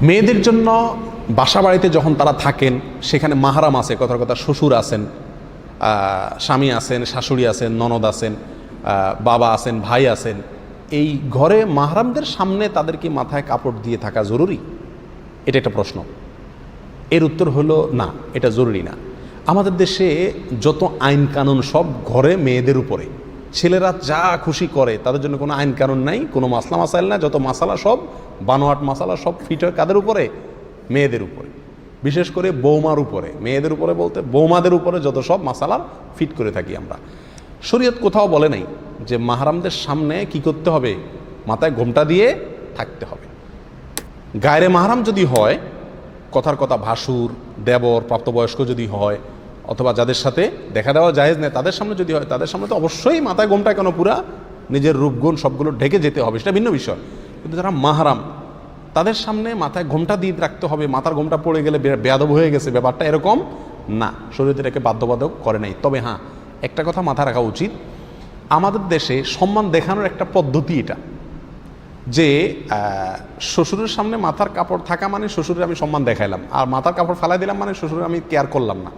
মেয়েদের জন্য বাসা বাড়িতে যখন তারা থাকেন সেখানে মাহারাম আছে, কথার কথা শ্বশুর আছেন, স্বামী আছেন, শাশুড়ি আছেন, ননদ আছেন, বাবা আছেন, ভাই আছেন। এই ঘরে মাহারামদের সামনে তাদের কি মাথায় কাপড় দিয়ে থাকা জরুরি? এটা একটা প্রশ্ন। এর উত্তর হলো না, এটা জরুরি না। আমাদের দেশে যত আইন কানুন সব ঘরে মেয়েদের উপরে, ছেলেরা যা খুশি করে, তাদের জন্য কোনো আইন কানুন নাই, কোনো মাসলা মাসাইল না। যত মাসালা সব বানোয়াট মাসালা সব ফিট হয় কাদের উপরে? মেয়েদের উপরে, বিশেষ করে বৌমার উপরে। মেয়েদের উপরে বলতে বৌমাদের উপরে যত সব মাসালা ফিট করে থাকি আমরা। শরীয়ত কোথাও বলে নাই যে মাহারামদের সামনে কি করতে হবে, মাথায় ঘোমটা দিয়ে থাকতে হবে। গায়রে মাহারাম যদি হয়, কথার কথা ভাসুর, দেবর, প্রাপ্তবয়স্ক যদি হয়, অথবা যাদের সাথে দেখা দেওয়া জায়েজ নেই তাদের সামনে যদি হয়, তাদের সামনে তো অবশ্যই মাথায় ঘোমটা কেন, পুরা নিজের রূপগুণ সবগুলো ঢেকে যেতে হবে, সেটা ভিন্ন বিষয়। কিন্তু যারা মাহারাম তাদের সামনে মাথায় ঘোমটা দিয়ে রাখতে হবে, মাথার ঘোমটা পড়ে গেলে বেয়াদব হয়ে গেছে ব্যাপারটা, এরকম না। শরীয়ত এটাকে বাধ্যবাধক করে নাই। তবে হ্যাঁ, একটা কথা মাথায় রাখা উচিত, আমাদের দেশে সম্মান দেখানোর একটা পদ্ধতি এটা, যে শ্বশুরের সামনে মাথার কাপড় থাকা মানে শ্বশুরের আমি সম্মান দেখাইলাম, আর মাথার কাপড় ফেলাই দিলাম মানে শ্বশুরের আমি কেয়ার করলাম না।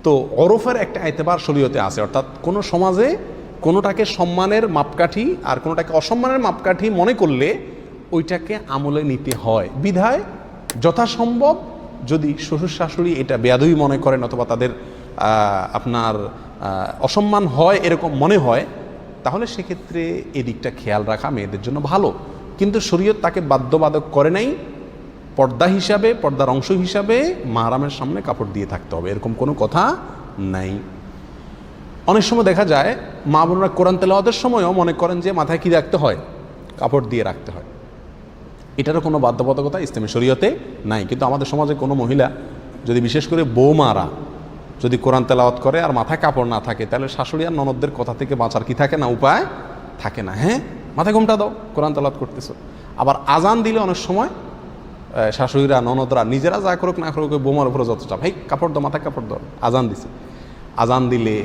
তো ওরফের একটা এতেবার শরীয়তে আছে, অর্থাৎ কোনো সমাজে কোনোটাকে সম্মানের মাপকাঠি আর কোনোটাকে অসম্মানের মাপকাঠি মনে করলে ওইটাকে আমলে নিতে হয়। বিধায় যথাসম্ভব যদি শ্বশুর শাশুড়ি এটা বেয়াদবি মনে করেন অথবা তাদের আপনার অসম্মান হয় এরকম মনে হয়, তাহলে সেক্ষেত্রে এদিকটা খেয়াল রাখা মেয়েদের জন্য ভালো। কিন্তু শরীয়ত তাকে বাধ্যবাধক করে নাই পর্দা হিসাবে, পর্দার অংশ হিসাবে মাহারামের সামনে কাপড় দিয়ে থাকতে হবে, এরকম কোনো কথা নাই। অনেক সময় দেখা যায় মা বোনরা কোরআন তেলাওয়াতের সময়ও মনে করেন যে মাথায় কি রাখতে হয়, কাপড় দিয়ে রাখতে হয়। এটারও কোনো বাধ্যবাধকতা ইসলামী শরীয়তে নাই। কিন্তু আমাদের সমাজে কোনো মহিলা যদি, বিশেষ করে বৌমারা যদি কোরআন তেলাওয়াত করে আর মাথায় কাপড় না থাকে, তাহলে শাশুড়ি আর ননদদের কথা থেকে বাঁচার কি থাকে না, উপায় থাকে না। হ্যাঁ, মাথায় ঘোমটা দাও, কোরআন তেলাওয়াত করতেছো। আবার আজান দিলে অনেক সময় শাশুড়িরা ননদরা নিজেরা যা করুক না করুক বোমার উপরে যত চাপ, হেই কাপড় দাও, মাথায় কাপড় দাও, আজান দিছে। আজান দিলে,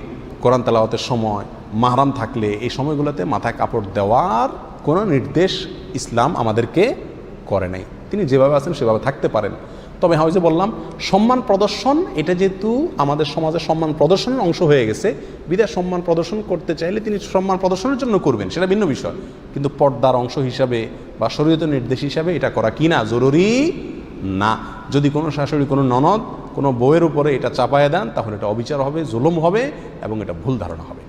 কোরআন তেলাওয়াতের সময়, মাহরাম থাকলে এই সময়গুলোতে মাথায় কাপড় দেওয়ার কোনো নির্দেশ ইসলাম আমাদেরকে করে নাই। তিনি যেভাবে আছেন সেভাবে থাকতে পারেন। তবে হ্যাঁ, ওই যে বললাম সম্মান প্রদর্শন, এটা যেহেতু আমাদের সমাজে সম্মান প্রদর্শনের অংশ হয়ে গেছে, বিদায় সম্মান প্রদর্শন করতে চাইলে তিনি সম্মান প্রদর্শনের জন্য করবেন, সেটা ভিন্ন বিষয়। কিন্তু পর্দার অংশ হিসাবে বা শরীয়তের নির্দেশ হিসাবে এটা করা কি না, জরুরি না। যদি কোনো শাশুড়ি, কোনো ননদ, কোনো বউয়ের উপরে এটা চাপায় দেন, তাহলে এটা অবিচার হবে, জুলুম হবে এবং এটা ভুল ধারণা হবে।